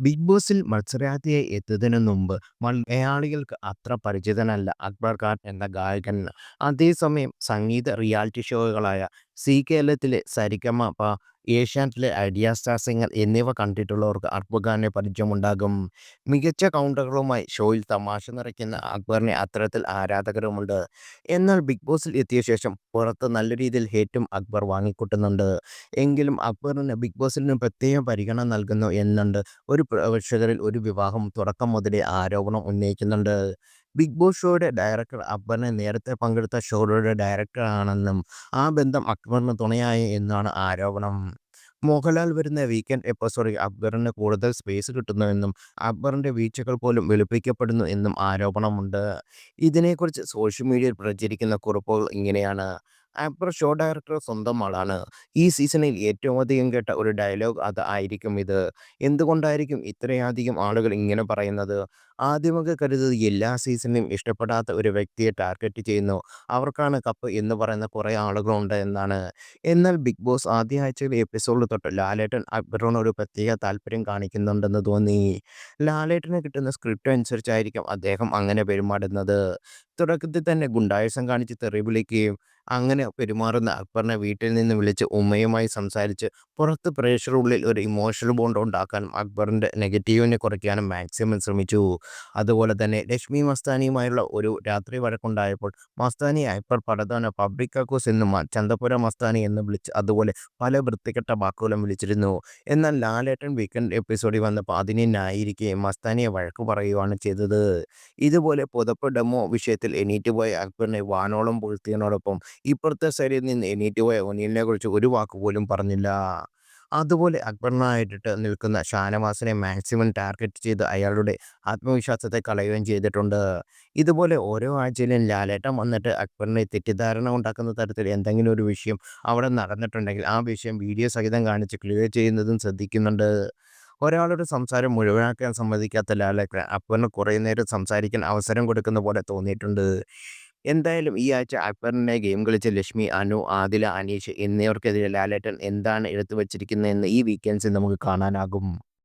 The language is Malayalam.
ബിഗ് ബോസിൽ മത്സരാർത്ഥിയായി എത്തുന്നതിന് മുമ്പ് മലയാളികൾക്ക് അത്ര പരിചിതനല്ല അക്ബർ ഖാൻ എന്ന ഗായകൻ. അതേസമയം സംഗീത റിയാലിറ്റി ഷോകളായ സി കേരളത്തിലെ സരിഗമപ, ഏഷ്യാനെറ്റിലെ ഐഡിയ സ്റ്റാർ സിംഗർ എന്നിവ കണ്ടിട്ടുള്ളവർക്ക് അക്ബർ ഖാനെ പരിചയമുണ്ടാകും. മികച്ച കൗണ്ടറുകളുമായി ഷോയിൽ തമാശ നിറയ്ക്കുന്ന അക്ബറിന് അത്തരത്തിൽ ആരാധകരുമുണ്ട്. എന്നാൽ ബിഗ് ബോസിൽ എത്തിയ ശേഷം പുറത്ത് നല്ല രീതിയിൽ ഹേറ്റും അക്ബർ വാങ്ങിക്കൂട്ടുന്നുണ്ട്. എങ്കിലും അക്ബറിന് ബിഗ് ബോസിന് പ്രത്യേക പരിഗണന നൽകുന്നു എന്നുണ്ട് ഒരു പ്രേക്ഷകരിൽ ഒരു വിഭാഗം തുടക്കം മുതലേ ആരോപണം ഉന്നയിക്കുന്നുണ്ട്. ബിഗ് ബോസ് ഷോയുടെ ഡയറക്ടർ അക്ബറിനെ നേരത്തെ പങ്കെടുത്ത ഷോയുടെ ഡയറക്ടറാണെന്നും ആ ബന്ധം അക്ബറിന് തുണയായി എന്നാണ് ആരോപണം. മോഹൻലാൽ വരുന്ന വീക്കെൻഡ് എപ്പിസോഡിൽ അക്ബറിന് കൂടുതൽ സ്പേസ് കിട്ടുന്നുവെന്നും അക്ബറിന്റെ വീഴ്ചകൾ പോലും വെളുപ്പിക്കപ്പെടുന്നു എന്നും ആരോപണമുണ്ട്. ഇതിനെക്കുറിച്ച് സോഷ്യൽ മീഡിയയിൽ പ്രചരിക്കുന്ന കുറിപ്പുകൾ ഇങ്ങനെയാണ്: അക്ബർ ഷോ ഡയറക്ടർ സ്വന്തം ആളാണ്. ഈ സീസണിൽ ഏറ്റവും അധികം കേട്ട ഒരു ഡയലോഗ് അത് ആയിരിക്കും ഇത്. എന്തുകൊണ്ടായിരിക്കും ഇത്രയധികം ആളുകൾ ഇങ്ങനെ പറയുന്നത്? ആദ്യമൊക്കെ കരുതിയത് എല്ലാ സീസണിലും ഇഷ്ടപ്പെടാത്ത ഒരു വ്യക്തിയെ ടാർഗറ്റ് ചെയ്യുന്നു, അവർക്കാണ് കപ്പ് എന്ന് പറയുന്ന കുറേ ആളുകളുണ്ട് എന്നാണ്. എന്നാൽ ബിഗ് ബോസ് ആദ്യ ആഴ്ചയിലെ എപ്പിസോഡിൽ തൊട്ട് ലാലേട്ടൻ അക്ബറിനോട് ഒരു പ്രത്യേക താല്പര്യം കാണിക്കുന്നുണ്ടെന്ന് തോന്നി. ലാലേട്ടന് കിട്ടുന്ന സ്ക്രിപ്റ്റ് അനുസരിച്ചായിരിക്കും അദ്ദേഹം അങ്ങനെ പെരുമാറുന്നത്. തുടക്കത്തിൽ തന്നെ ഗുണ്ടായിസം കാണിച്ച് തെറി വിളിക്കുകയും അങ്ങനെ പെരുമാറുന്ന അക്ബറിനെ വീട്ടിൽ നിന്ന് വിളിച്ച് ഉമ്മയുമായി സംസാരിച്ച് പുറത്ത് പ്രേക്ഷകരുള്ളിൽ ഒരു ഇമോഷണൽ ബോണ്ട് ഉണ്ടാക്കാനും അക്ബറിൻ്റെ നെഗറ്റീവിനെ കുറയ്ക്കാനും മാക്സിമം ശ്രമിച്ചു. അതുപോലെ തന്നെ ലക്ഷ്മി മസ്താനിയുമായുള്ള ഒരു രാത്രി വഴക്കുണ്ടായപ്പോൾ മസ്താനി അക്ബർ പലതവണ പബ്ലിക് കക്കൂസ് എന്നും ചന്തപുര മസ്താനി എന്ന് വിളിച്ച് അതുപോലെ പല വൃത്തികെട്ട വാക്കുകളും വിളിച്ചിരുന്നു. എന്നാൽ ലാലേട്ടൻ വീക്കെൻഡ് എപ്പിസോഡിൽ വന്നപ്പോൾ അതിനെ ന്യായീകരിക്കുകയും മസ്താനിയെ വഴക്ക് പറയുകയാണ് ചെയ്തത്. ഇതുപോലെ പുതപ്പ് ഡെമോ വിഷയത്തിൽ എണീറ്റുപോയ അക്ബറിനെ വാനോളം പുകഴ്ത്തിയതിനോടൊപ്പം ഇപ്പുറത്തെ സൈഡിൽ നിന്ന് എണീറ്റുപോയ ഒനീലിനെക്കുറിച്ച് ഒരു വാക്ക് പോലും പറഞ്ഞില്ല. അതുപോലെ അക്ബറിനായിട്ട് നിൽക്കുന്ന ഷാനവാസിനെ മാക്സിമം ടാർഗറ്റ് ചെയ്ത് അയാളുടെ ആത്മവിശ്വാസത്തെ കളയുകയും ചെയ്തിട്ടുണ്ട്. ഇതുപോലെ ഓരോ ആഴ്ചയിലും ലാലേട്ടൻ വന്നിട്ട് അക്ബറിനെ തെറ്റിദ്ധാരണ ഉണ്ടാക്കുന്ന തരത്തിൽ എന്തെങ്കിലും ഒരു വിഷയം അവിടെ നടന്നിട്ടുണ്ടെങ്കിൽ ആ വിഷയം വീഡിയോ സഹിതം കാണിച്ച് ക്ലിയർ ചെയ്യുന്നതും ശ്രദ്ധിക്കുന്നുണ്ട്. ഒരാളുടെ സംസാരം മുഴുവനാക്കാൻ സമ്മതിക്കാത്ത ലാലേട്ടൻ അക്ബറിന് കുറേ നേരം സംസാരിക്കാൻ അവസരം കൊടുക്കുന്ന പോലെ തോന്നിയിട്ടുണ്ട്. എന്തായാലും ഈ ആഴ്ച അക്ബറിനെ ഗെയിം കളിച്ച ലക്ഷ്മി, അനു, ആദില, അനീഷ് എന്നിവർക്കെതിരെ ലാലേട്ടൻ എന്താണ് എടുത്തു വച്ചിരിക്കുന്നതെന്ന് ഈ വീക്കെൻഡ്സിൽ നമുക്ക് കാണാനാകും.